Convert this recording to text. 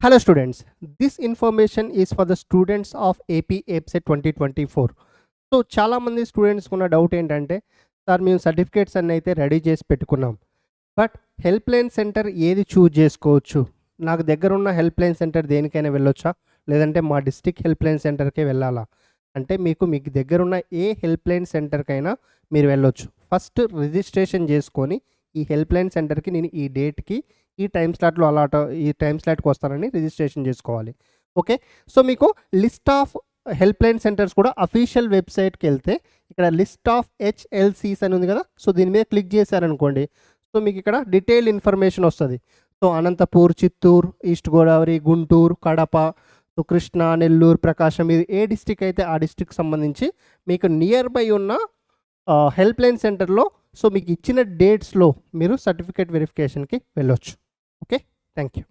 Hello students, this information is for the students of AP APSET 2024. So చాలామంది students ఉన్న doubt ఏంటంటే sir మేము certificates అన్నీ అయితే రెడీ చేసి పెట్టుకున్నాం, బట్ హెల్ప్ లైన్ సెంటర్ ఏది చూజ్ చేసుకోవచ్చు, నాకు దగ్గర ఉన్న హెల్ప్ లైన్ సెంటర్ దేనికైనా వెళ్ళొచ్చా, లేదంటే మా డిస్ట్రిక్ట్ హెల్ప్ లైన్ సెంటర్కే వెళ్ళాలా అంటే మీకు దగ్గర ఉన్న ఏ హెల్ప్ లైన్ సెంటర్కైనా మీరు వెళ్ళొచ్చు. ఫస్ట్ రిజిస్ట్రేషన్ చేసుకొని ఈ హెల్ప్ లైన్ సెంటర్కి నేను ఈ డేట్కి ఈ టైం స్లాట్లో ఈ టైం స్లాట్కి వస్తానని రిజిస్ట్రేషన్ చేసుకోవాలి. ఓకే, సో మీకు list of help line centres కూడా అఫీషియల్ వెబ్సైట్కి వెళ్తే ఇక్కడ లిస్ట్ ఆఫ్ HLCs అని ఉంది కదా, సో దీని మీద క్లిక్ చేశారనుకోండి, సో మీకు ఇక్కడ డీటెయిల్ ఇన్ఫర్మేషన్ వస్తుంది. So Anantapur, Chittoor, East Godavari, Guntur, Kadapa, so Krishna, Nellore, Prakasam, ఇది ఏ డిస్టిక్ అయితే ఆ డిస్టిక్ సంబంధించి మీకు నియర్ బై ఉన్న హెల్ప్ లైన్ సెంటర్లో సో మీకు ఇచ్చిన డేట్స్లో మీరు సర్టిఫికేట్ వెరిఫికేషన్కి వెళ్ళొచ్చు. Okay, thank you.